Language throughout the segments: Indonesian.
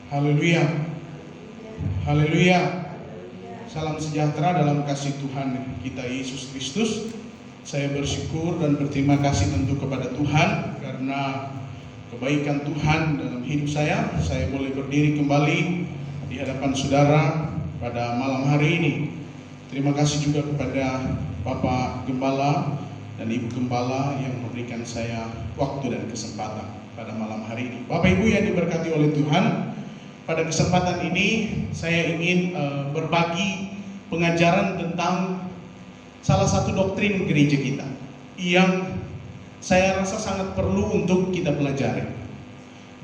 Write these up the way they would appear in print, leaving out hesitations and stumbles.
Haleluya. Haleluya. Salam sejahtera dalam kasih Tuhan kita Yesus Kristus. Saya bersyukur dan berterima kasih tentu kepada Tuhan karena kebaikan Tuhan dalam hidup saya. Saya boleh berdiri kembali di hadapan saudara pada malam hari ini. Terima kasih juga kepada Bapak Gembala dan Ibu Gembala yang memberikan saya waktu dan kesempatan pada malam hari ini. Bapak Ibu yang diberkati oleh Tuhan, pada kesempatan ini saya ingin berbagi pengajaran tentang salah satu doktrin gereja kita yang saya rasa sangat perlu untuk kita pelajari.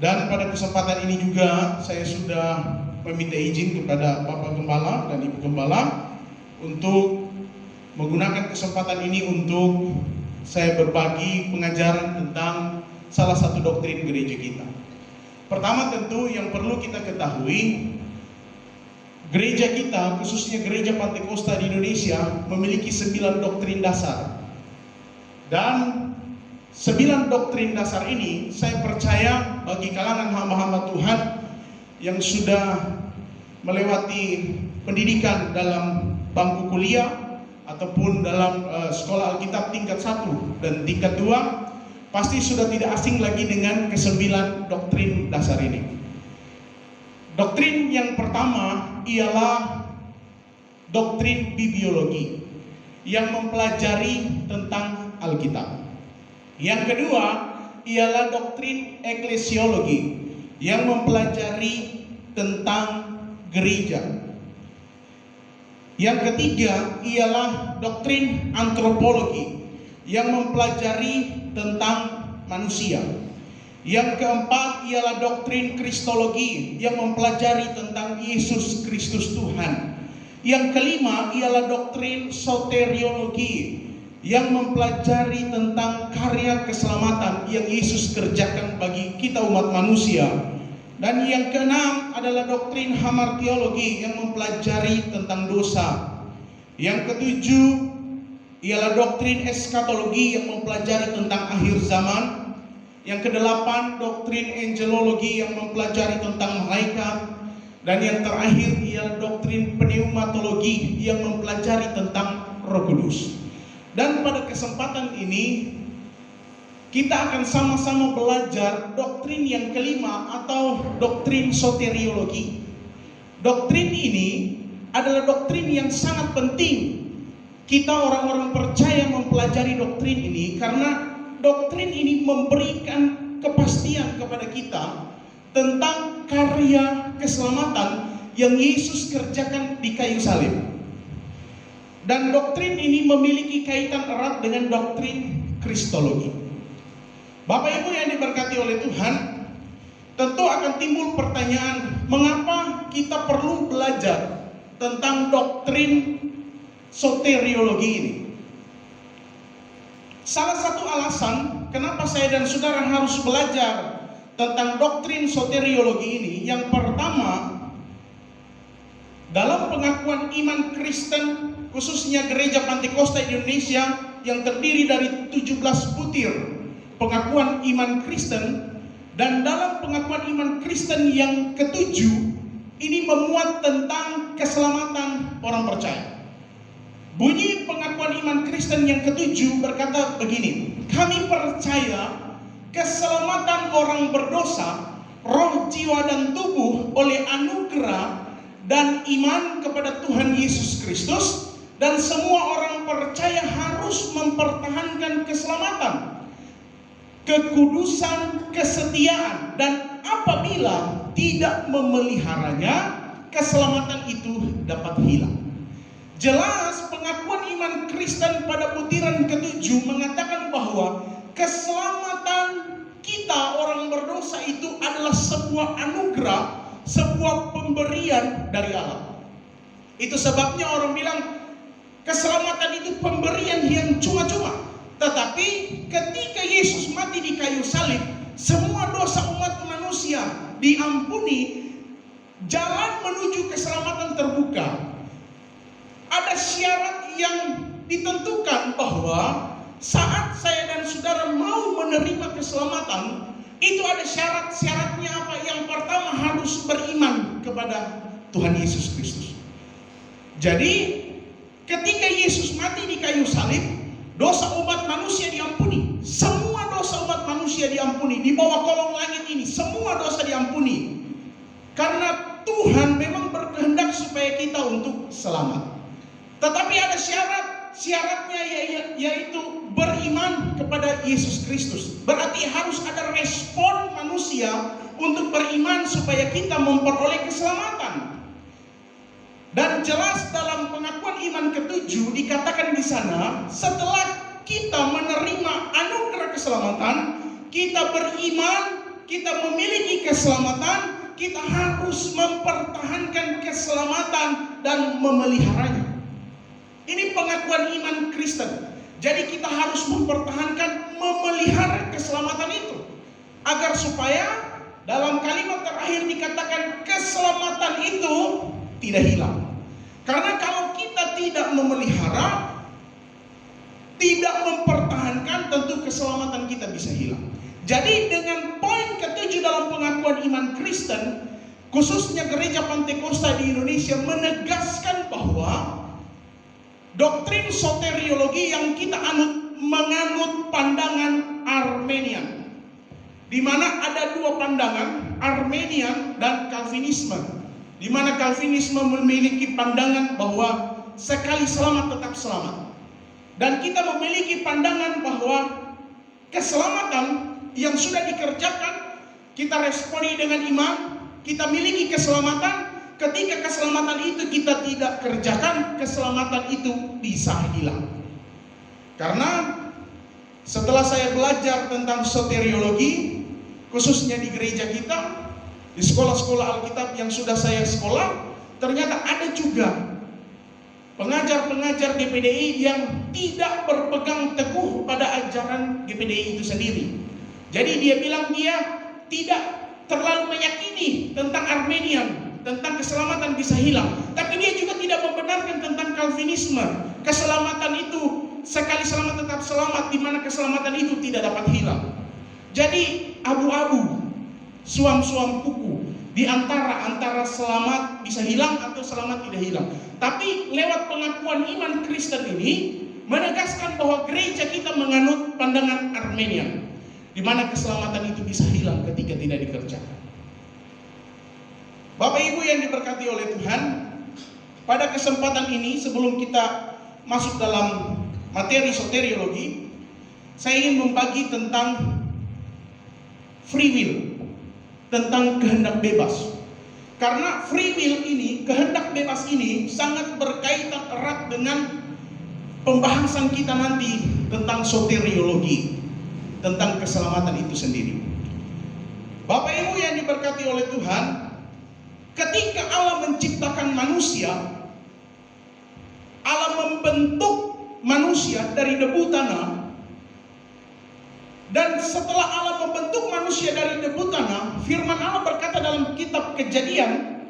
Dan pada kesempatan ini juga saya sudah meminta izin kepada Bapak Gembala dan Ibu Gembala untuk menggunakan kesempatan ini untuk saya berbagi pengajaran tentang salah satu doktrin gereja kita. Pertama tentu yang perlu kita ketahui, gereja kita, khususnya gereja Pantekosta di Indonesia, memiliki 9 doktrin dasar. Dan 9 doktrin dasar ini saya percaya bagi kalangan hamba-hamba Tuhan yang sudah melewati pendidikan dalam bangku kuliah ataupun dalam sekolah Alkitab tingkat 1 dan tingkat 2, pasti sudah tidak asing lagi dengan ke-9 doktrin dasar ini. Doktrin yang pertama ialah doktrin bibliologi yang mempelajari tentang Alkitab. Yang kedua ialah doktrin eklesiologi yang mempelajari tentang gereja. Yang ketiga ialah doktrin antropologi yang mempelajari tentang manusia. Yang keempat ialah doktrin kristologi yang mempelajari tentang Yesus Kristus Tuhan. Yang kelima ialah doktrin soteriologi yang mempelajari tentang karya keselamatan yang Yesus kerjakan bagi kita umat manusia. Dan yang keenam adalah doktrin hamartiologi yang mempelajari tentang dosa. Yang ketujuh ialah doktrin eskatologi yang mempelajari tentang akhir zaman. Yang kedelapan doktrin angelologi yang mempelajari tentang malaikat. Dan yang terakhir ialah doktrin pneumatologi yang mempelajari tentang Roh Kudus. Dan pada kesempatan ini kita akan sama-sama belajar doktrin yang kelima atau doktrin soteriologi. Doktrin ini adalah doktrin yang sangat penting. Kita orang-orang percaya mempelajari doktrin ini karena doktrin ini memberikan kepastian kepada kita tentang karya keselamatan yang Yesus kerjakan di kayu salib. Dan doktrin ini memiliki kaitan erat dengan doktrin kristologi. Bapak Ibu yang diberkati oleh Tuhan, tentu akan timbul pertanyaan, mengapa kita perlu belajar tentang doktrin soteriologi ini? Salah satu alasan kenapa saya dan saudara harus belajar tentang doktrin soteriologi ini, yang pertama, dalam pengakuan iman Kristen, khususnya gereja Pantekosta Indonesia yang terdiri dari 17 butir pengakuan iman Kristen, dan dalam pengakuan iman Kristen yang ketujuh ini memuat tentang keselamatan orang percaya. Bunyi pengakuan iman Kristen yang ketujuh berkata begini: kami percaya keselamatan orang berdosa, roh, jiwa, dan tubuh oleh anugerah dan iman kepada Tuhan Yesus Kristus, dan semua orang percaya harus mempertahankan keselamatan, kekudusan, kesetiaan, dan apabila tidak memeliharanya, keselamatan itu dapat hilang. Jelas pengakuan iman Kristen pada butiran ketujuh mengatakan bahwa keselamatan kita orang berdosa itu adalah sebuah anugerah, sebuah pemberian dari Allah. Itu sebabnya orang bilang keselamatan itu pemberian yang cuma-cuma. Tetapi ketika Yesus mati di kayu salib, semua dosa umat manusia diampuni, jalan menuju keselamatan terbuka. Ada syarat yang ditentukan bahwa saat saya dan saudara mau menerima keselamatan, Itu ada syarat-syaratnya apa? Yang pertama harus beriman kepada Tuhan Yesus Kristus. Jadi ketika Yesus mati di kayu salib, dosa umat manusia diampuni. Semua dosa umat manusia diampuni. Di bawah kolong langit ini semua dosa diampuni. Karena Tuhan memang berkehendak supaya kita untuk selamat. Tetapi ada syaratnya yaitu beriman kepada Yesus Kristus. Berarti harus ada respon manusia untuk beriman supaya kita memperoleh keselamatan. Dan jelas dalam pengakuan iman ketujuh dikatakan di sana, setelah kita menerima anugerah keselamatan, kita beriman, kita memiliki keselamatan, kita harus mempertahankan keselamatan dan memeliharanya. Ini pengakuan iman Kristen. Jadi kita harus mempertahankan, memelihara keselamatan itu, agar supaya dalam kalimat terakhir dikatakan keselamatan itu tidak hilang. Karena kalau kita tidak memelihara, tidak mempertahankan, tentu keselamatan kita bisa hilang. Jadi dengan poin ketujuh dalam pengakuan iman Kristen, khususnya gereja Pantekosta di Indonesia menegaskan bahwa doktrin soteriologi yang kita menganut pandangan Armenian, di mana ada dua pandangan, Armenian dan Calvinisme. Di mana Calvinisme memiliki pandangan bahwa sekali selamat tetap selamat. Dan kita memiliki pandangan bahwa keselamatan yang sudah dikerjakan, kita responi dengan iman, kita miliki keselamatan. Ketika keselamatan itu kita tidak kerjakan, keselamatan itu bisa hilang. Karena setelah saya belajar tentang soteriologi, khususnya di gereja kita, di sekolah-sekolah Alkitab yang sudah saya sekolah, ternyata ada juga pengajar-pengajar GPDI yang tidak berpegang teguh pada ajaran GPDI itu sendiri. Jadi dia bilang dia tidak terlalu meyakini tentang Armenian, tentang keselamatan bisa hilang. Tapi dia juga tidak membenarkan tentang Calvinisme. Keselamatan itu sekali selamat tetap selamat, di mana keselamatan itu tidak dapat hilang. Jadi abu-abu, suam-suam kuku di antara selamat bisa hilang atau selamat tidak hilang. Tapi lewat pengakuan iman Kristen ini menegaskan bahwa gereja kita menganut pandangan Armenian, di mana keselamatan itu bisa hilang ketika tidak dikerjakan. Bapak Ibu yang diberkati oleh Tuhan, pada kesempatan ini sebelum kita masuk dalam materi soteriologi, saya ingin membagi tentang free will, tentang kehendak bebas. Karena free will ini, kehendak bebas ini sangat berkaitan erat dengan pembahasan kita nanti tentang soteriologi, tentang keselamatan itu sendiri. Bapak Ibu yang diberkati oleh Tuhan, ketika Allah menciptakan manusia, Allah membentuk manusia dari debu tanah. Dan setelah Allah membentuk manusia dari debu tanah, firman Allah berkata dalam kitab Kejadian,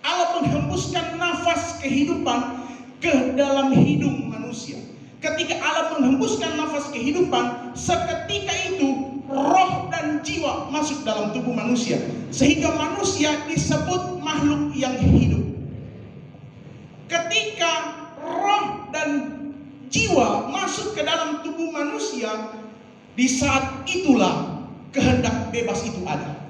Allah menghembuskan nafas kehidupan ke dalam hidung manusia. Ketika Allah menghembuskan nafas kehidupan, seketika itu roh dan jiwa masuk dalam tubuh manusia, sehingga manusia disebut makhluk yang hidup. Ketika roh dan jiwa masuk ke dalam tubuh manusia, di saat itulah kehendak bebas itu ada.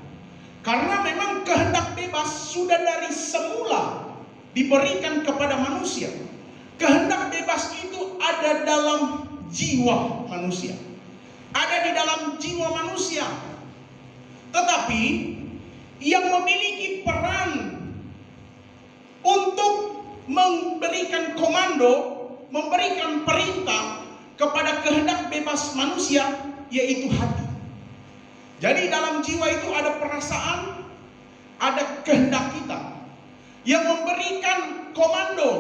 Karena memang kehendak bebas sudah dari semula diberikan kepada manusia. Kehendak bebas itu ada dalam jiwa manusia, ada di dalam jiwa manusia. Tetapi yang memiliki peran untuk memberikan komando, memberikan perintah kepada kehendak bebas manusia, yaitu hati. Jadi dalam jiwa itu ada perasaan, ada kehendak kita. Yang memberikan komando,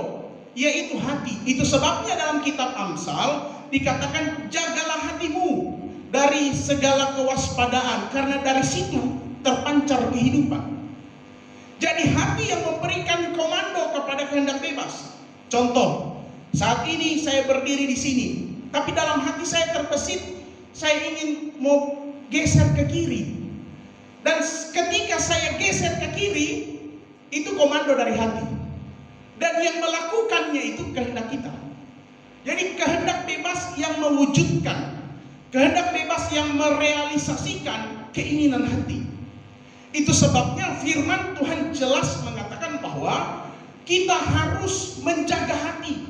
yaitu hati. Itu sebabnya dalam kitab Amsal dikatakan, jagalah hatimu dari segala kewaspadaan, karena dari situ terpancar kehidupan. Jadi hati yang memberikan komando kepada kehendak bebas. Contoh, saat ini saya berdiri di sini, tapi dalam hati saya terbesit, saya ingin mau geser ke kiri. Dan ketika saya geser ke kiri, itu komando dari hati. Dan yang melakukannya itu kehendak kita. Jadi kehendak bebas yang mewujudkan, kehendak bebas yang merealisasikan keinginan hati. Itu sebabnya firman Tuhan jelas mengatakan bahwa kita harus menjaga hati.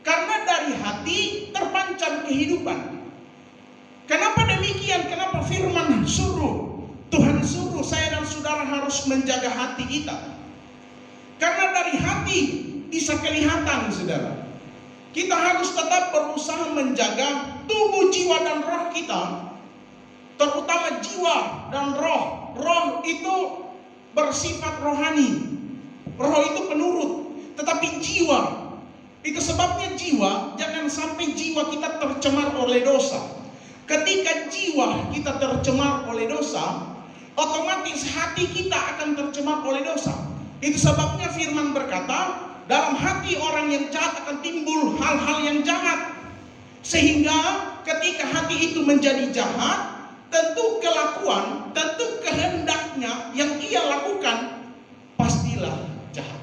Karena dari hati terpancar kehidupan. Kenapa demikian? Kenapa firman Tuhan suruh saya dan saudara harus menjaga hati kita? Karena dari hati bisa kelihatan, saudara. Kita harus tetap berusaha menjaga tubuh, jiwa, dan roh kita. Terutama jiwa dan roh. Roh itu bersifat rohani. Roh itu penurut. Tetapi jiwa, itu sebabnya jiwa, jangan sampai jiwa kita tercemar oleh dosa. Ketika jiwa kita tercemar oleh dosa, otomatis hati kita akan tercemar oleh dosa. Itu sebabnya firman berkata, dalam hati orang yang jahat akan timbul hal-hal yang jahat. Sehingga ketika hati itu menjadi jahat, tentu kelakuan, tentu kehendaknya yang ia lakukan pastilah jahat.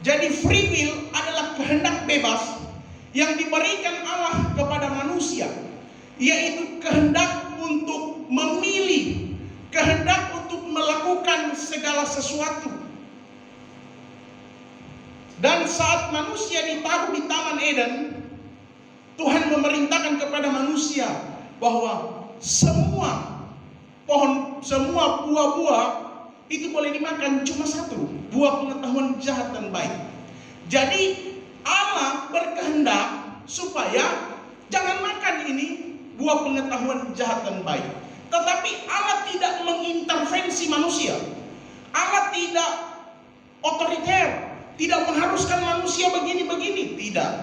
Jadi free will adalah kehendak bebas yang diberikan Allah kepada manusia, yaitu kehendak untuk memilih, kehendak untuk melakukan segala sesuatu. Dan saat manusia ditaruh di Taman Eden, Tuhan memerintahkan kepada manusia bahwa semua pohon, semua buah-buah itu boleh dimakan, cuma satu, buah pengetahuan jahat dan baik. Jadi Allah berkehendak supaya jangan makan ini buah pengetahuan jahat dan baik. Tetapi Allah tidak mengintervensi manusia. Allah tidak otoriter, tidak mengharuskan manusia begini-begini, tidak.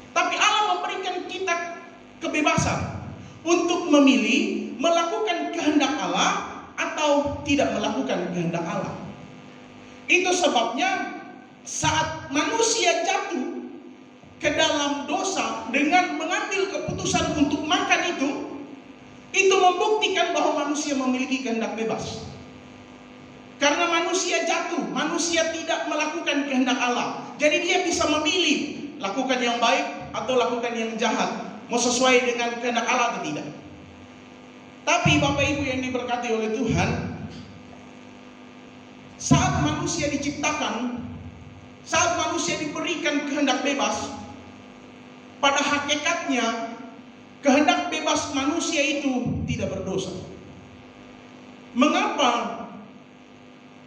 Tapi Allah memberikan kita kebebasan untuk memilih melakukan kehendak Allah atau tidak melakukan kehendak Allah. Itu sebabnya saat manusia jatuh ke dalam dosa dengan mengambil keputusan untuk makan itu membuktikan bahwa manusia memiliki kehendak bebas. Karena manusia jatuh, manusia tidak melakukan kehendak Allah. Jadi dia bisa memilih lakukan yang baik atau lakukan yang jahat, mau sesuai dengan kehendak Allah atau tidak. Tapi Bapak Ibu yang diberkati oleh Tuhan, saat manusia diciptakan, saat manusia diberikan kehendak bebas, pada hakikatnya kehendak bebas manusia itu tidak berdosa. Mengapa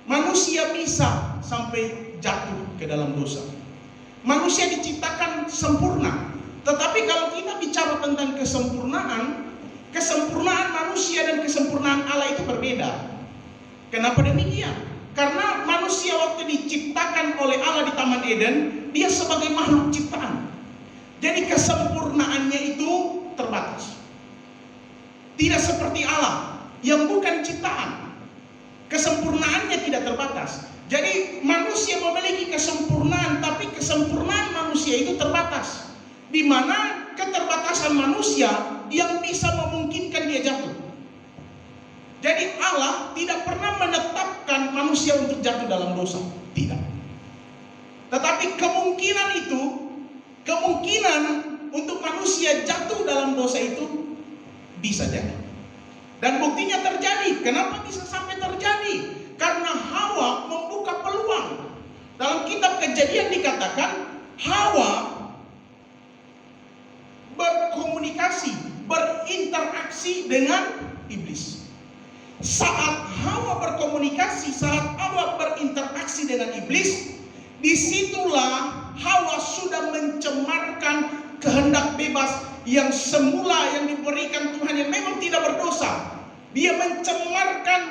manusia bisa sampai jatuh ke dalam dosa? Manusia diciptakan sempurna. Tetapi kalau kita bicara tentang kesempurnaan, kesempurnaan manusia dan kesempurnaan Allah itu berbeda. Kenapa demikian? Karena manusia waktu diciptakan oleh Allah di Taman Eden, dia sebagai makhluk ciptaan. Jadi kesempurnaannya itu terbatas. Tidak seperti Allah yang bukan ciptaan. Kesempurnaannya tidak terbatas. Jadi manusia memiliki kesempurnaan, tapi kesempurnaan manusia itu terbatas. Di mana keterbatasan manusia yang bisa memungkinkan dia jatuh. Jadi Allah tidak pernah menetapkan manusia untuk jatuh dalam dosa, tidak. Tetapi kemungkinan untuk manusia jatuh dalam dosa itu bisa jadi. Dan buktinya terjadi. Kenapa bisa sampai terjadi? Karena Hawa membuka peluang. Dalam kitab Kejadian dikatakan Hawa berkomunikasi, berinteraksi dengan iblis. Saat Hawa berkomunikasi, saat Hawa berinteraksi dengan iblis, disitulah Hawa sudah mencemarkan kehendak bebas yang semula yang diberikan Tuhan yang memang tidak berdosa. Dia mencemarkan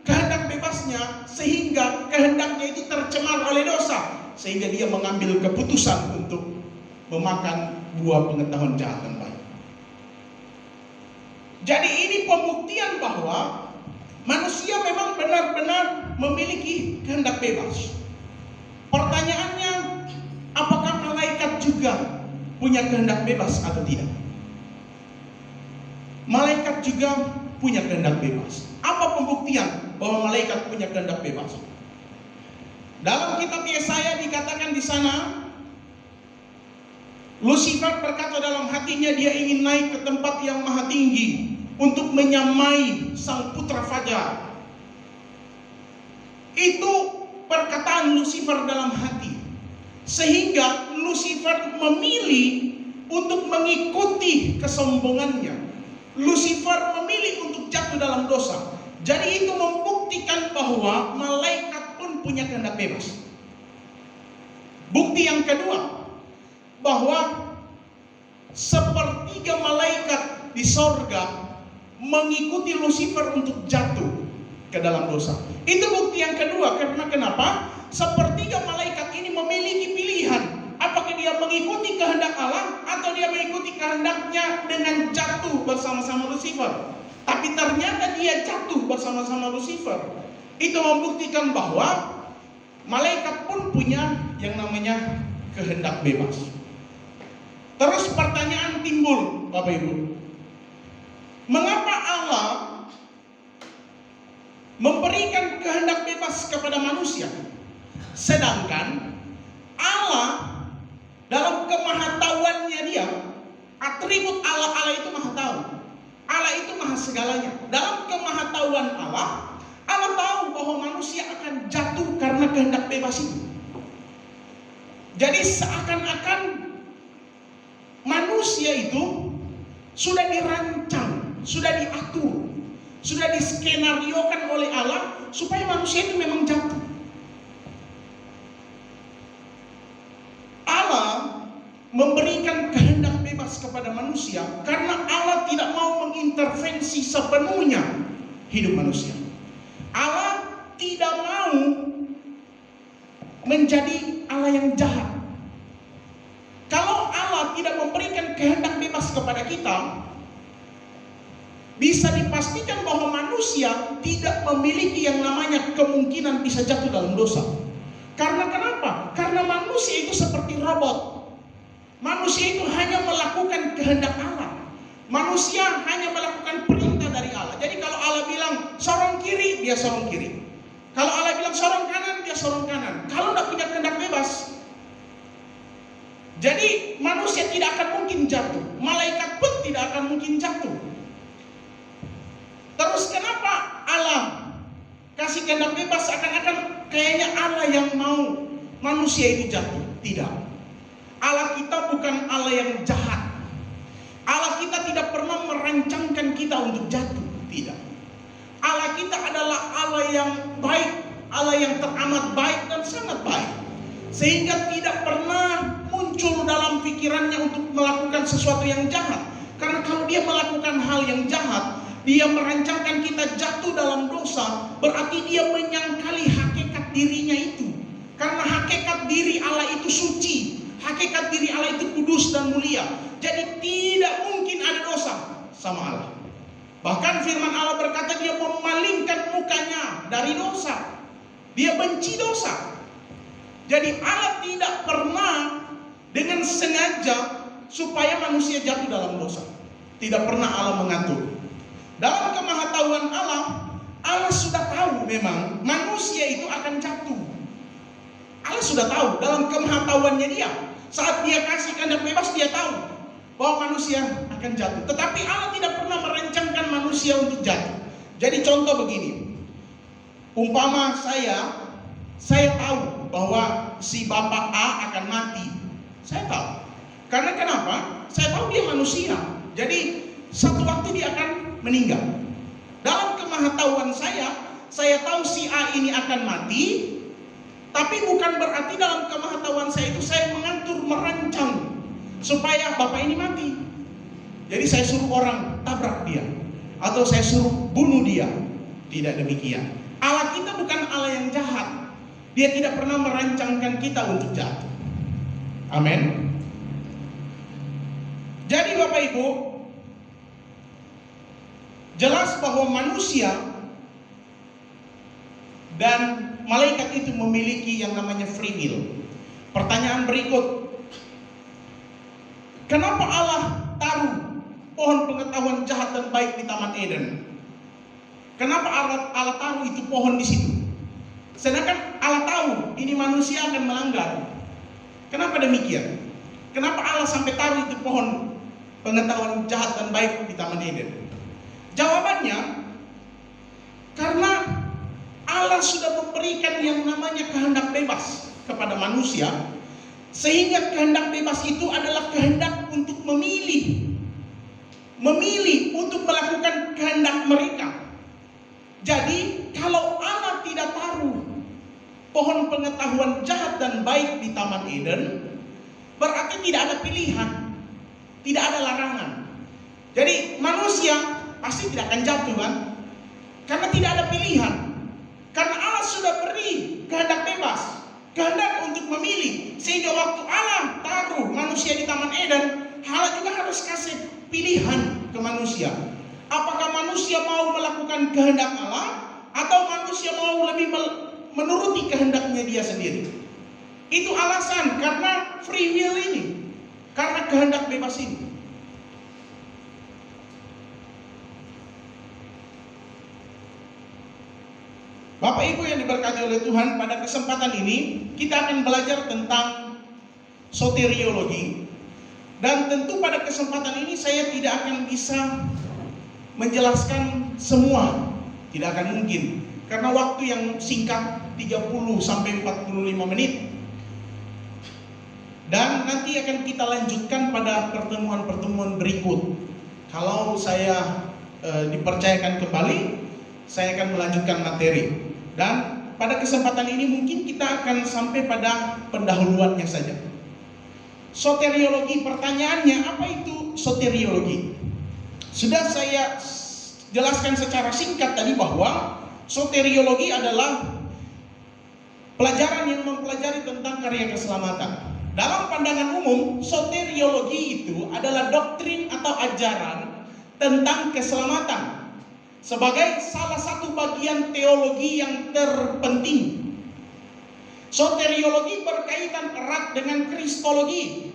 kehendak bebasnya sehingga kehendaknya itu tercemar oleh dosa, sehingga dia mengambil keputusan untuk memakan buah pengetahuan jahat dan baik. Jadi ini pembuktian bahwa manusia memang benar-benar memiliki kehendak bebas. Pertanyaannya, apakah malaikat juga punya kehendak bebas atau tidak? Malaikat juga punya kehendak bebas. Apa pembuktian bahwa malaikat punya kehendak bebas? Dalam kitab Yesaya dikatakan di sana, Lucifer berkata dalam hatinya dia ingin naik ke tempat yang maha tinggi untuk menyamai sang putra fajar. Itu perkataan Lucifer dalam hati. Sehingga Lucifer memilih untuk mengikuti kesombongannya. Lucifer memilih untuk jatuh dalam dosa. Jadi itu membuktikan bahwa malaikat pun punya kehendak bebas. Bukti yang kedua, bahwa sepertiga malaikat di sorga mengikuti Lucifer untuk jatuh ke dalam dosa. Itu bukti yang kedua. Karena kenapa? Sepertiga malaikat ini memiliki pilihan. Apakah dia mengikuti kehendak Allah atau dia mengikuti kehendaknya dengan jatuh bersama-sama Lucifer. Tapi ternyata dia jatuh bersama-sama Lucifer. Itu membuktikan bahwa malaikat pun punya yang namanya kehendak bebas. Terus pertanyaan timbul, Bapak Ibu. Mengapa Allah memberikan kehendak bebas kepada manusia? Sedangkan Allah dalam kemahatauannya dia, atribut Allah itu maha tahu. Allah itu maha segalanya. Dalam kemahatauan Allah tahu bahwa manusia akan jatuh karena kehendak bebas itu. Jadi seakan-akan manusia itu sudah dirancang, sudah diatur, sudah diskenariokan oleh Allah supaya manusia itu memang jatuh. Allah memberikan kehendak bebas kepada manusia karena Allah tidak mau mengintervensi sepenuhnya hidup manusia. Allah tidak mau menjadi Allah yang jahat. Kalau Allah tidak memberikan kehendak bebas kepada kita, bisa dipastikan bahwa manusia tidak memiliki yang namanya kemungkinan bisa jatuh dalam dosa. Karena kenapa? Karena manusia itu seperti robot. Manusia itu hanya melakukan kehendak Allah. Manusia hanya melakukan perintah dari Allah. Jadi kalau Allah bilang sorong kiri, dia sorong kiri. Kalau Allah bilang sorong kanan, dia sorong kanan. Kalau tidak punya kehendak bebas, jadi manusia tidak akan mungkin jatuh. Malaikat pun tidak akan mungkin jatuh. Terus kenapa Allah kasih kehendak bebas? Seakan-akan kayaknya Allah yang mau manusia itu jatuh. Tidak. Allah kita bukan Allah yang jahat. Allah kita tidak pernah merancangkan kita untuk jatuh. Tidak. Allah kita adalah Allah yang baik, Allah yang teramat baik dan sangat baik. Sehingga tidak pernah muncul dalam pikirannya untuk melakukan sesuatu yang jahat. Karena kalau dia melakukan hal yang jahat, dia merancangkan kita jatuh dalam dosa, berarti dia menyangkali hakikat dirinya itu. Karena hakikat diri Allah itu suci, hakikat diri Allah itu kudus dan mulia. Jadi tidak mungkin ada dosa sama Allah. Bahkan firman Allah berkata dia memalingkan mukanya dari dosa. Dia benci dosa. Jadi Allah tidak pernah dengan sengaja supaya manusia jatuh dalam dosa. Tidak pernah Allah mengatur. Dalam kemahatauan Allah, Allah sudah tahu memang manusia itu akan jatuh. Allah sudah tahu dalam kemahatauannya dia. Saat dia kasih kehendak bebas, dia tahu bahwa manusia akan jatuh. Tetapi Allah tidak pernah merancangkan manusia untuk jatuh. Jadi contoh begini. Umpama saya tahu bahwa si bapak A akan mati. Saya tahu. Karena kenapa? Saya tahu dia manusia. Jadi satu waktu dia akan meninggal. Dalam kemahatauan saya tahu si A ini akan mati. Tapi bukan berarti dalam kemahatauan saya itu saya mengatur, merancang supaya bapak ini mati. Jadi saya suruh orang tabrak dia, atau saya suruh bunuh dia. Tidak demikian. Allah kita bukan Allah yang jahat. Dia tidak pernah merancangkan kita untuk jatuh. Amin. Jadi Bapak Ibu, jelas bahwa manusia dan malaikat itu memiliki yang namanya free will. Pertanyaan berikut, kenapa Allah taruh pohon pengetahuan jahat dan baik di Taman Eden? Kenapa Allah tahu itu pohon di situ? Sedangkan Allah tahu ini manusia akan melanggar. Kenapa demikian? Kenapa Allah sampai tahu itu pohon pengetahuan jahat dan baik di Taman Eden? Jawabannya, karena Allah sudah memberikan yang namanya kehendak bebas kepada manusia, sehingga kehendak bebas itu adalah kehendak untuk memilih untuk melakukan kehendak mereka. Jadi kalau Allah tidak taruh pohon pengetahuan jahat dan baik di Taman Eden, berarti tidak ada pilihan, tidak ada larangan. Jadi manusia pasti tidak akan jatuh kan? Karena tidak ada pilihan. Karena Allah sudah beri kehendak bebas, kehendak untuk memilih. Sehingga waktu Allah taruh manusia di Taman Eden, Allah juga harus kasih pilihan ke manusia. Apakah manusia mau melakukan kehendak Allah, atau manusia mau lebih menuruti kehendaknya dia sendiri? Itu alasan, karena free will ini, karena kehendak bebas ini. Bapak Ibu yang diberkati oleh Tuhan, pada kesempatan ini kita akan belajar tentang soteriologi. Dan tentu pada kesempatan ini saya tidak akan bisa menjelaskan semua, tidak akan mungkin, karena waktu yang singkat 30 sampai 45 menit. Dan nanti akan kita lanjutkan pada pertemuan-pertemuan berikut. Kalau saya dipercayakan kembali, saya akan melanjutkan materi. Dan pada kesempatan ini mungkin kita akan sampai pada pendahuluannya saja. Soteriologi, pertanyaannya, apa itu soteriologi? Sudah saya jelaskan secara singkat tadi bahwa soteriologi adalah pelajaran yang mempelajari tentang karya keselamatan. Dalam pandangan umum, soteriologi itu adalah doktrin atau ajaran tentang keselamatan sebagai salah satu bagian teologi yang terpenting. Soteriologi berkaitan erat dengan kristologi.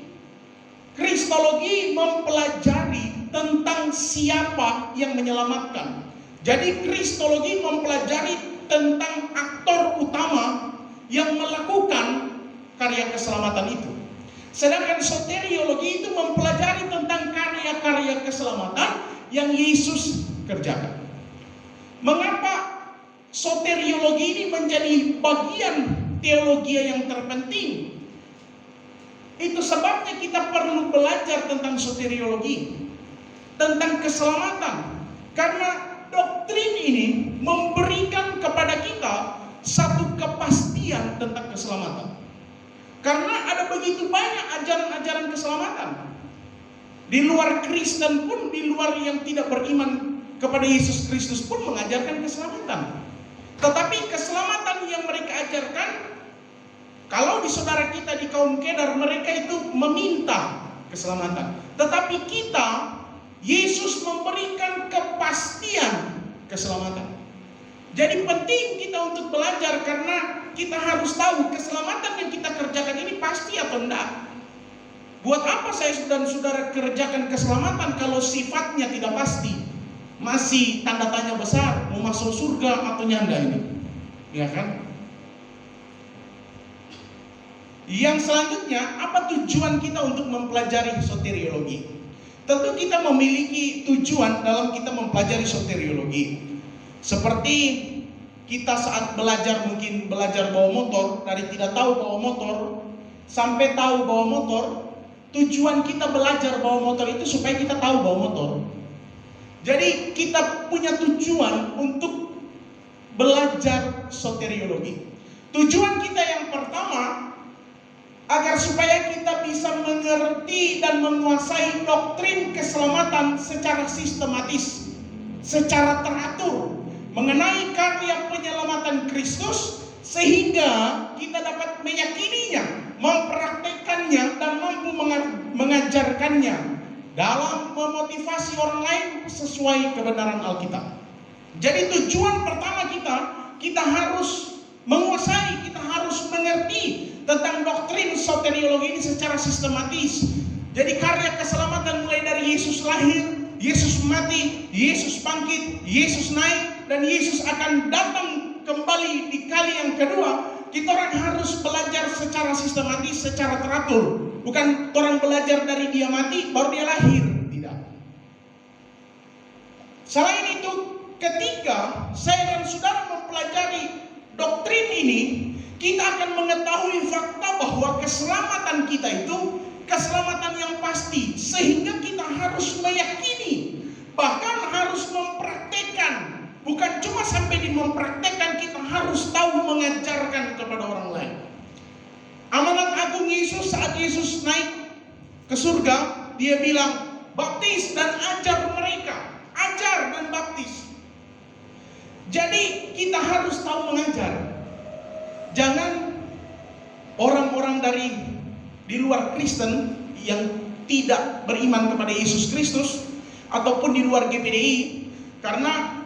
Kristologi mempelajari tentang siapa yang menyelamatkan. Jadi kristologi mempelajari tentang aktor utama yang melakukan karya keselamatan itu. Sedangkan soteriologi itu mempelajari tentang karya-karya keselamatan yang Yesus kerjakan. Mengapa soteriologi ini menjadi bagian teologi yang terpenting? Itu sebabnya kita perlu belajar tentang soteriologi, tentang keselamatan. Karena doktrin ini memberikan kepada kita satu kepastian tentang keselamatan. Karena ada begitu banyak ajaran-ajaran keselamatan. Di luar Kristen pun, di luar yang tidak beriman kepada Yesus Kristus pun mengajarkan keselamatan. Tetapi keselamatan yang mereka ajarkan, kalau di saudara kita di kaum Kedar, mereka itu meminta keselamatan. Tetapi kita, Yesus memberikan kepastian keselamatan. Jadi penting kita untuk belajar, karena kita harus tahu keselamatan yang kita kerjakan ini pasti atau enggak. Buat apa saya dan saudara kerjakan keselamatan kalau sifatnya tidak pasti? Masih tanda tanya besar, mau masuk surga atau nyanda ini, ya kan? Yang selanjutnya, apa tujuan kita untuk mempelajari soteriologi? Tentu kita memiliki tujuan dalam kita mempelajari soteriologi. Seperti kita saat belajar, mungkin belajar bawa motor, dari tidak tahu bawa motor sampai tahu bawa motor. Tujuan kita belajar bawa motor itu supaya kita tahu bawa motor. Jadi kita punya tujuan untuk belajar soteriologi. Tujuan kita yang pertama, agar supaya kita bisa mengerti dan menguasai doktrin keselamatan secara sistematis, secara teratur, mengenai karya penyelamatan Kristus, sehingga kita dapat meyakininya, mempraktekannya, dan mampu mengajarkannya dalam memotivasi orang lain sesuai kebenaran Alkitab. Jadi tujuan pertama kita harus menguasai, kita harus mengerti tentang doktrin soteriologi ini secara sistematis. Jadi karya keselamatan mulai dari Yesus lahir, Yesus mati, Yesus bangkit, Yesus naik, dan Yesus akan datang kembali di kali yang kedua, kita orang harus belajar secara sistematis, secara teratur. Bukan orang belajar dari dia mati baru dia lahir, tidak. Selain itu, ketika saya dan saudara mempelajari doktrin ini, kita akan mengetahui fakta bahwa keselamatan kita itu keselamatan yang pasti, sehingga kita harus meyakini, bahkan harus mempraktekkan. Bukan cuma sampai di mempraktekkan, kita harus tahu mengajarkan kepada orang lain. Amanat agung Yesus saat Yesus naik ke surga, dia bilang, baptis dan ajar mereka. Ajar dan baptis. Jadi kita harus tahu mengajar. Jangan orang-orang dari di luar Kristen yang tidak beriman kepada Yesus Kristus ataupun di luar GPDI, karena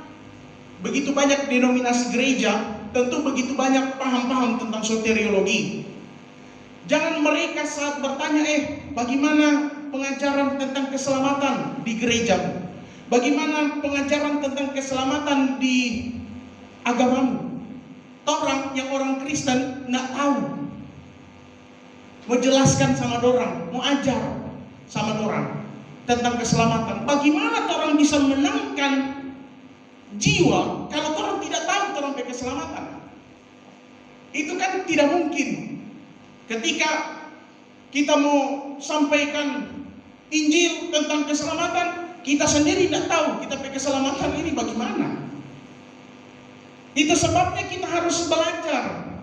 begitu banyak denominasi gereja, tentu begitu banyak paham-paham tentang soteriologi. Jangan mereka saat bertanya, bagaimana pengajaran tentang keselamatan di gereja? Bagaimana pengajaran tentang keselamatan di agamamu? Orang yang orang Kristen nggak tahu. Mau jelaskan sama dorang, mau ajar sama dorang tentang keselamatan. Bagaimana orang bisa menangkan jiwa kalau orang tidak tahu tentang keselamatan? Itu kan tidak mungkin. Ketika kita mau sampaikan Injil tentang keselamatan, kita sendiri tidak tahu kita keselamatan ini bagaimana. Itu sebabnya kita harus belajar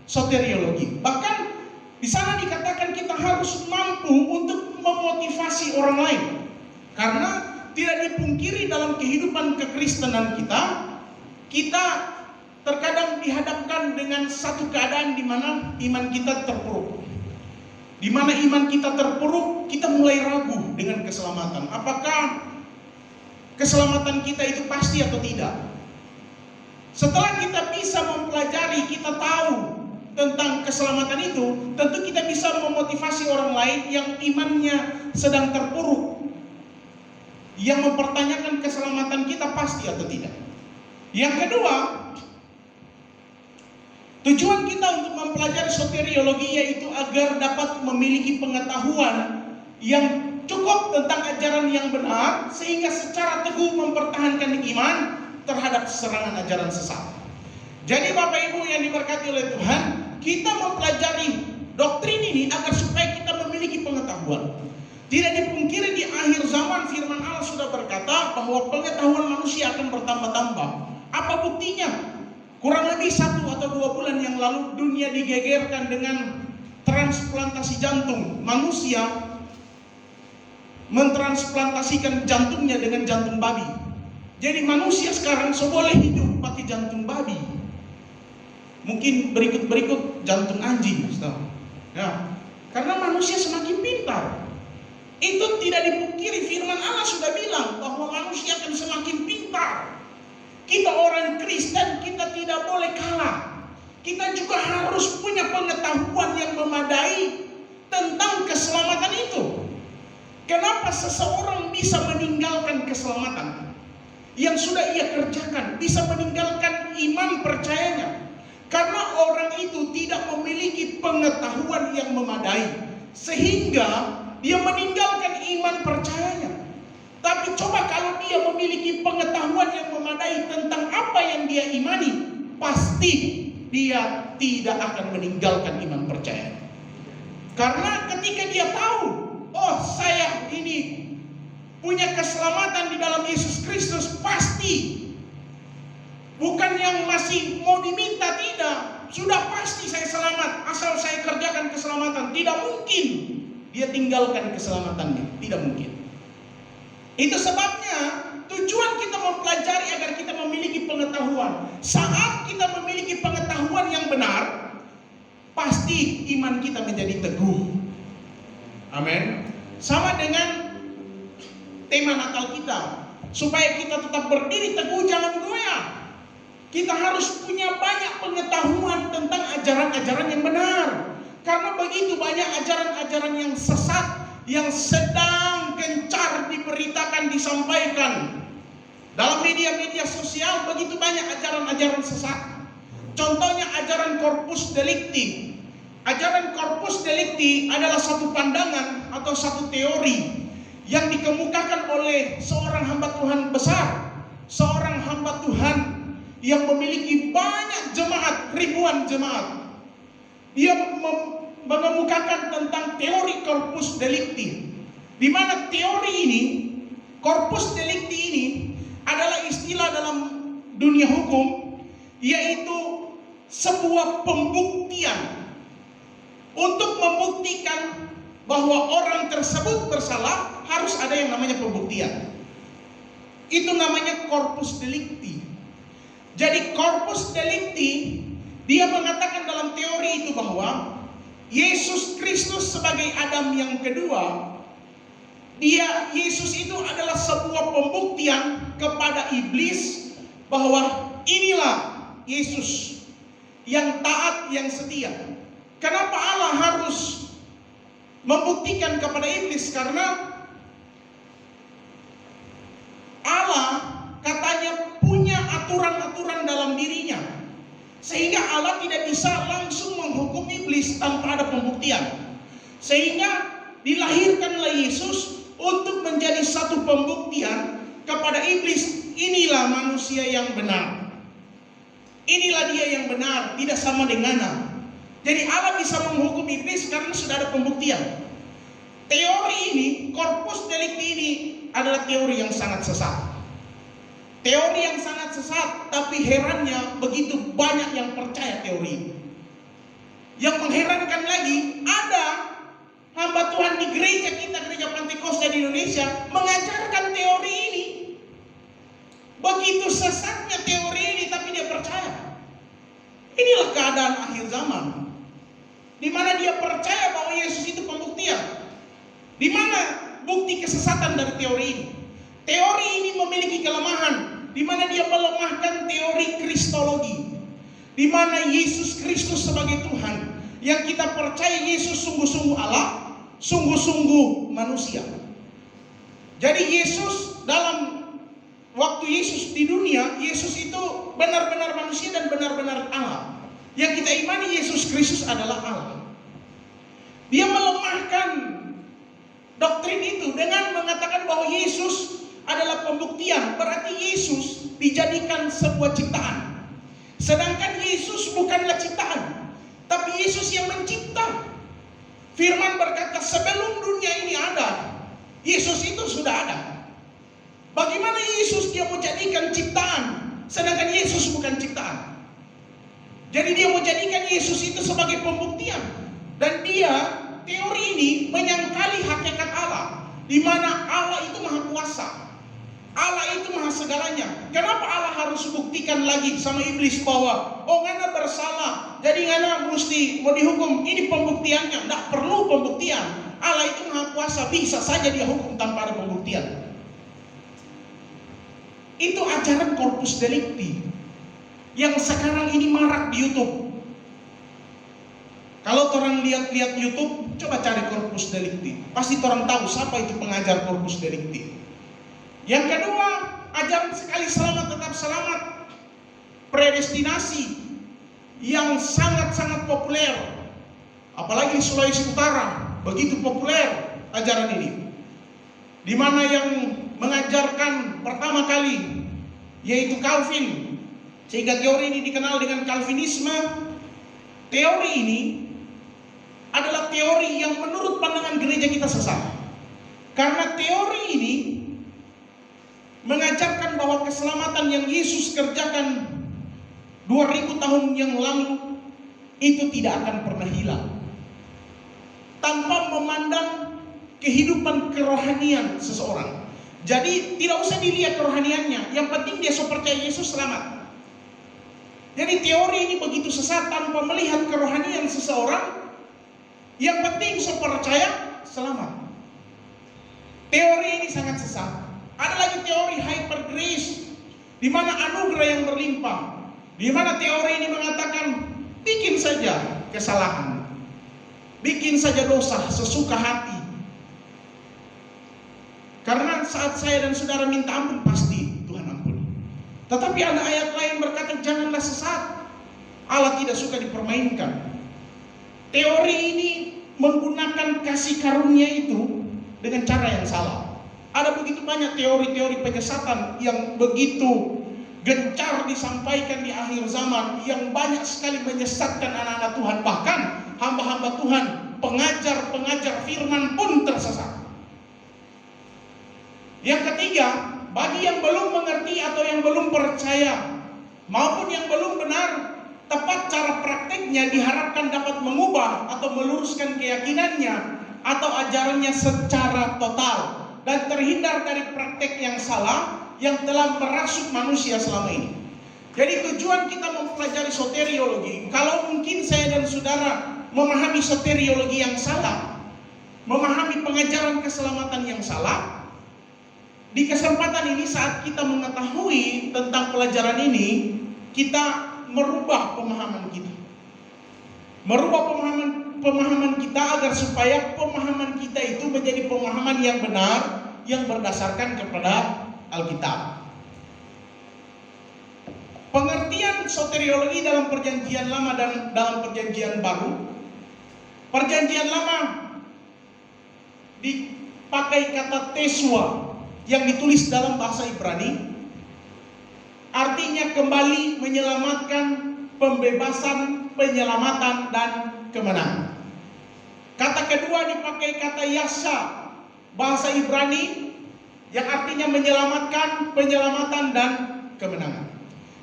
soteriologi. Bahkan di sana dikatakan kita harus mampu untuk memotivasi orang lain. Karena tidak dipungkiri dalam kehidupan kekristenan kita terkadang dihadapkan dengan satu keadaan di mana iman kita terpuruk. Di mana iman kita terpuruk, kita mulai ragu dengan keselamatan. Apakah keselamatan kita itu pasti atau tidak? Setelah kita bisa mempelajari, kita tahu tentang keselamatan itu, tentu kita bisa memotivasi orang lain yang imannya sedang terpuruk, yang mempertanyakan keselamatan kita pasti atau tidak. Yang kedua, tujuan kita untuk mempelajari soteriologi yaitu agar dapat memiliki pengetahuan yang cukup tentang ajaran yang benar, sehingga secara teguh mempertahankan iman terhadap serangan ajaran sesat. Jadi Bapak Ibu yang diberkati oleh Tuhan, kita mempelajari doktrin ini agar supaya kita memiliki pengetahuan. Tidak dipungkiri di akhir zaman firman Allah sudah berkata bahwa pengetahuan manusia akan bertambah-tambah. Apa buktinya? Kurang lebih 1 atau 2 bulan yang lalu dunia digegerkan dengan transplantasi jantung. Manusia mentransplantasikan jantungnya dengan jantung babi. Jadi manusia sekarang boleh hidup pakai jantung babi. Mungkin berikut jantung anjing, ya. Karena manusia semakin pintar. Itu tidak dipungkiri, firman Allah sudah bilang bahwa manusia akan semakin pintar. Kita orang Kristen, kita tidak boleh kalah. Kita juga harus punya pengetahuan yang memadai tentang keselamatan itu. Kenapa seseorang bisa meninggalkan keselamatan yang sudah ia kerjakan, bisa meninggalkan iman percayanya? Karena orang itu tidak memiliki pengetahuan yang memadai, sehingga dia meninggalkan iman percayanya. Tapi coba kalau dia memiliki pengetahuan yang memadai tentang apa yang dia imani, pasti dia tidak akan meninggalkan iman percayanya. Karena ketika dia tahu, oh saya ini punya keselamatan di dalam Yesus Kristus, pasti. Bukan yang masih mau diminta, tidak. Sudah pasti saya selamat, asal saya kerjakan keselamatan. Tidak mungkin dia tinggalkan keselamatannya, tidak mungkin. Itu sebabnya tujuan kita mempelajari agar kita memiliki pengetahuan. Saat kita memiliki pengetahuan yang benar, pasti iman kita menjadi teguh. Amin. Sama dengan tema Natal kita, supaya kita tetap berdiri teguh, jangan goyah. Kita harus punya banyak pengetahuan tentang ajaran-ajaran yang benar. Karena begitu banyak ajaran-ajaran yang sesat yang sedang gencar diberitakan, disampaikan. Dalam media-media sosial begitu banyak ajaran-ajaran sesat. Contohnya ajaran corpus delicti. Ajaran corpus delicti adalah satu pandangan atau satu teori yang dikemukakan oleh seorang hamba Tuhan besar, seorang hamba Tuhan yang memiliki banyak jemaat, ribuan jemaat. Dia mengemukakan tentang teori corpus delicti, di mana teori ini, corpus delicti ini adalah istilah dalam dunia hukum, yaitu sebuah pembuktian untuk membuktikan bahwa orang tersebut bersalah. Harus ada yang namanya pembuktian. Itu namanya corpus delicti. Jadi corpus delicti, dia mengatakan dalam teori itu bahwa Yesus Kristus sebagai Adam yang kedua, Yesus itu adalah sebuah pembuktian kepada iblis bahwa inilah Yesus yang taat, yang setia. Kenapa Allah harus membuktikan kepada iblis? Karena Allah katanya punya aturan-aturan dalam dirinya, sehingga Allah tidak bisa langsung menghukum iblis tanpa ada pembuktian. Sehingga dilahirkanlah Yesus untuk menjadi satu pembuktian kepada iblis. Inilah manusia yang benar, inilah dia yang benar, tidak sama dengannya. Jadi Allah bisa menghukum iblis karena sudah ada pembuktian. Teori ini, corpus delicti ini adalah teori yang sangat sesat. Teori yang sangat sesat, tapi herannya begitu banyak yang percaya teori ini. Yang mengherankan lagi, ada hamba Tuhan di gereja kita, gereja Pentakosta di Indonesia, mengajarkan teori ini. Begitu sesatnya teori ini, tapi dia percaya. Inilah keadaan akhir zaman, di mana dia percaya bahwa Yesus itu pembuktian. Di mana bukti kesesatan dari teori ini? Teori ini memiliki kelemahan, di mana dia melemahkan teori kristologi, di mana Yesus Kristus sebagai Tuhan, yang kita percaya Yesus sungguh-sungguh Allah, sungguh-sungguh manusia. Jadi Yesus, dalam waktu Yesus di dunia, Yesus itu benar-benar manusia dan benar-benar Allah. Yang kita imani Yesus Kristus adalah Allah. Dia melemahkan doktrin itu dengan mengatakan bahwa Yesus adalah pembuktian. Berarti Yesus dijadikan sebuah ciptaan, sedangkan Yesus bukanlah ciptaan, tapi Yesus yang mencipta. Firman berkata sebelum dunia ini ada, Yesus itu sudah ada. Bagaimana Yesus dia mau jadikan ciptaan, sedangkan Yesus bukan ciptaan? Jadi dia mau jadikan Yesus itu sebagai pembuktian. Dan dia, teori ini menyangkali hakikat Allah, di mana Allah itu maha kuasa, Allah itu maha segalanya. Kenapa Allah harus buktikan lagi sama iblis bahwa ngana bersalah, jadi ngana mesti mau dihukum? Ini pembuktiannya, tidak perlu pembuktian. Allah itu maha kuasa, bisa saja dia hukum tanpa ada pembuktian. Itu ajaran corpus delicti yang sekarang ini marak di YouTube. Kalau orang lihat YouTube, coba cari corpus delicti, pasti orang tahu siapa itu pengajar corpus delicti. Yang kedua, ajaran sekali selamat tetap selamat, predestinasi, yang sangat-sangat populer, apalagi di Sulawesi Utara, begitu populer ajaran ini. Di mana yang mengajarkan pertama kali yaitu Calvin, sehingga teori ini dikenal dengan Calvinisme. Teori ini adalah teori yang menurut pandangan gereja kita sesat, karena teori ini mengajarkan bahwa keselamatan yang Yesus kerjakan 2000 tahun yang lalu itu tidak akan pernah hilang, tanpa memandang kehidupan kerohanian seseorang. Jadi tidak usah dilihat kerohaniannya, yang penting dia percaya Yesus selamat. Jadi teori ini begitu sesat tanpa melihat kerohanian seseorang, yang penting percaya selamat. Teori ini sangat sesat. Ada lagi teori hyper grace, di mana anugerah yang berlimpah, di mana teori ini mengatakan bikin saja kesalahan, bikin saja dosa sesuka hati, karena saat saya dan saudara minta ampun pasti Tuhan ampuni. Tetapi ada ayat lain berkata janganlah sesat. Allah tidak suka dipermainkan. Teori ini menggunakan kasih karunia itu dengan cara yang salah. Ada begitu banyak teori-teori penyesatan yang begitu gencar disampaikan di akhir zaman, yang banyak sekali menyesatkan anak-anak Tuhan. Bahkan hamba-hamba Tuhan, pengajar-pengajar firman pun tersesat. Yang ketiga, bagi yang belum mengerti atau yang belum percaya maupun yang belum benar, tepat cara praktiknya diharapkan dapat mengubah atau meluruskan keyakinannya atau ajarannya secara total dan terhindar dari praktik yang salah yang telah merasuk manusia selama ini. Jadi tujuan kita mempelajari soteriologi, kalau mungkin saya dan saudara memahami soteriologi yang salah, memahami pengajaran keselamatan yang salah, di kesempatan ini saat kita mengetahui tentang pelajaran ini, kita merubah pemahaman kita. Merubah pemahaman kita agar supaya pemahaman kita itu menjadi pemahaman yang benar, yang berdasarkan kepada Alkitab. Pengertian soteriologi dalam perjanjian lama dan dalam perjanjian baru. Perjanjian lama dipakai kata teswa yang ditulis dalam bahasa Ibrani, artinya kembali, menyelamatkan, pembebasan, penyelamatan, dan kemenangan. Kata kedua dipakai kata yasha, bahasa Ibrani, yang artinya menyelamatkan, penyelamatan, dan kemenangan.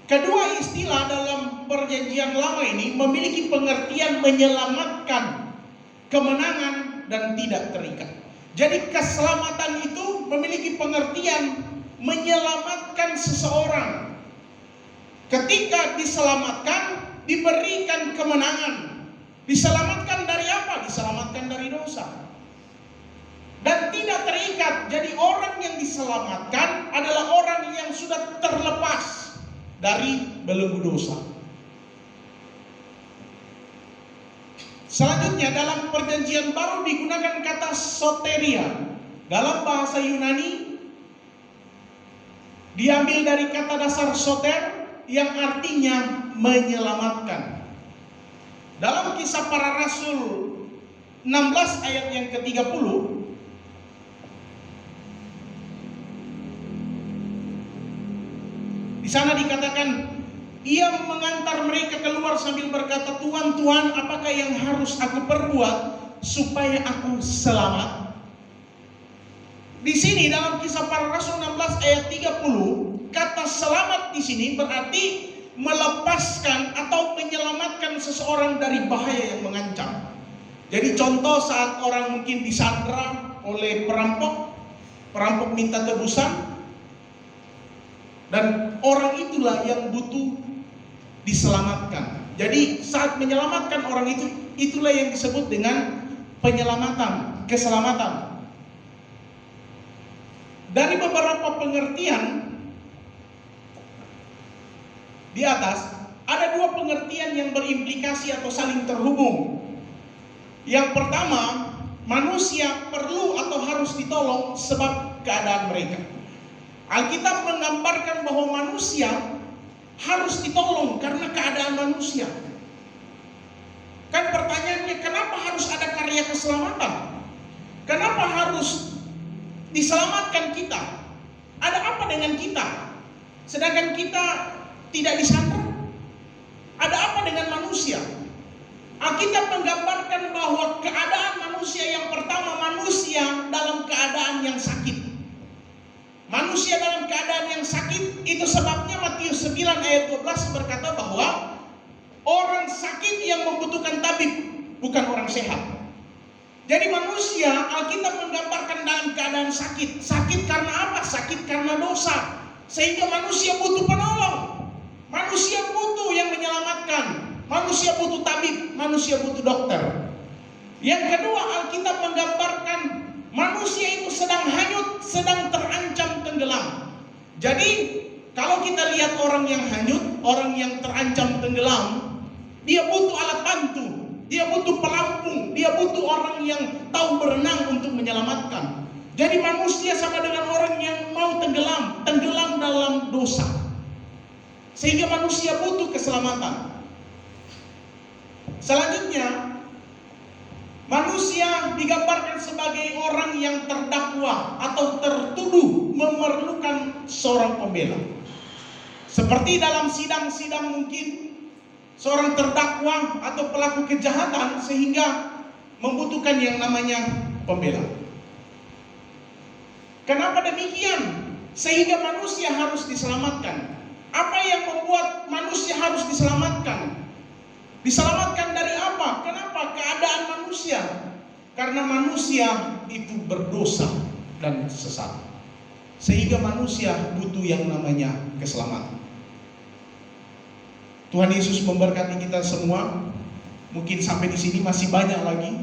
Kedua istilah dalam perjanjian lama ini memiliki pengertian menyelamatkan, kemenangan, dan tidak terikat. Jadi keselamatan itu memiliki pengertian menyelamatkan seseorang. Ketika diselamatkan, diberikan kemenangan. Diselamatkan dari apa? Diselamatkan dari dosa. Dan tidak terikat. Jadi orang yang diselamatkan adalah orang yang sudah terlepas dari belenggu dosa. Selanjutnya dalam perjanjian baru digunakan kata soteria. Dalam bahasa Yunani diambil dari kata dasar soter yang artinya menyelamatkan. Dalam Kisah Para Rasul 16 ayat yang ke-30, di sana dikatakan, ia mengantar mereka keluar sambil berkata, Tuhan, Tuhan, apakah yang harus aku perbuat supaya aku selamat? Di sini dalam Kisah Para Rasul 16 ayat 30, kata selamat di sini berarti melepaskan atau menyelamatkan seseorang dari bahaya yang mengancam. Jadi contoh saat orang mungkin disandra oleh perampok minta tebusan, dan orang itulah yang butuh diselamatkan. Jadi saat menyelamatkan orang itu, itulah yang disebut dengan penyelamatan, keselamatan. Dari beberapa pengertian di atas, ada dua pengertian yang berimplikasi atau saling terhubung. Yang pertama, manusia perlu atau harus ditolong sebab keadaan mereka. Alkitab menggambarkan bahwa manusia harus ditolong karena keadaan manusia. Kan pertanyaannya, kenapa harus ada karya keselamatan? Kenapa harus diselamatkan kita? Ada apa dengan kita? Sedangkan kita tidak disandra. Ada apa dengan manusia? Alkitab menggambarkan bahwa keadaan manusia yang pertama, manusia dalam keadaan yang sakit. Manusia dalam keadaan yang sakit, itu sebabnya Matius 9 ayat 12 berkata bahwa orang sakit yang membutuhkan tabib, bukan orang sehat. Jadi manusia, Alkitab menggambarkan dalam keadaan sakit. Sakit karena apa? Sakit karena dosa. Sehingga manusia butuh penolong. Manusia butuh yang menyelamatkan. Manusia butuh tabib, manusia butuh dokter. Yang kedua, Alkitab menggambarkan manusia itu sedang hanyut, sedang terancam tenggelam. Jadi kalau kita lihat orang yang hanyut, orang yang terancam tenggelam, dia butuh alat bantu, dia butuh pelampung, dia butuh orang yang tahu berenang untuk menyelamatkan. Jadi manusia sama dengan orang yang mau tenggelam dalam dosa. Sehingga manusia butuh keselamatan. Selanjutnya, manusia digambarkan sebagai orang yang terdakwa atau tertuduh memerlukan seorang pembela. Seperti dalam sidang-sidang mungkin seorang terdakwa atau pelaku kejahatan sehingga membutuhkan yang namanya pembela. Kenapa demikian? Sehingga manusia harus diselamatkan. Apa yang membuat manusia harus diselamatkan? Diselamatkan dari apa? Kenapa? Keadaan manusia. Karena manusia itu berdosa dan sesat. Sehingga manusia butuh yang namanya keselamatan. Tuhan Yesus memberkati kita semua. Mungkin sampai di sini masih banyak lagi,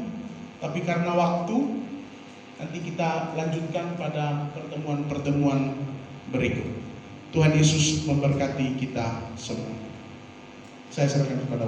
tapi karena waktu, nanti kita lanjutkan pada pertemuan-pertemuan berikut. Tuhan Yesus memberkati kita semua. Saya serahkan kepada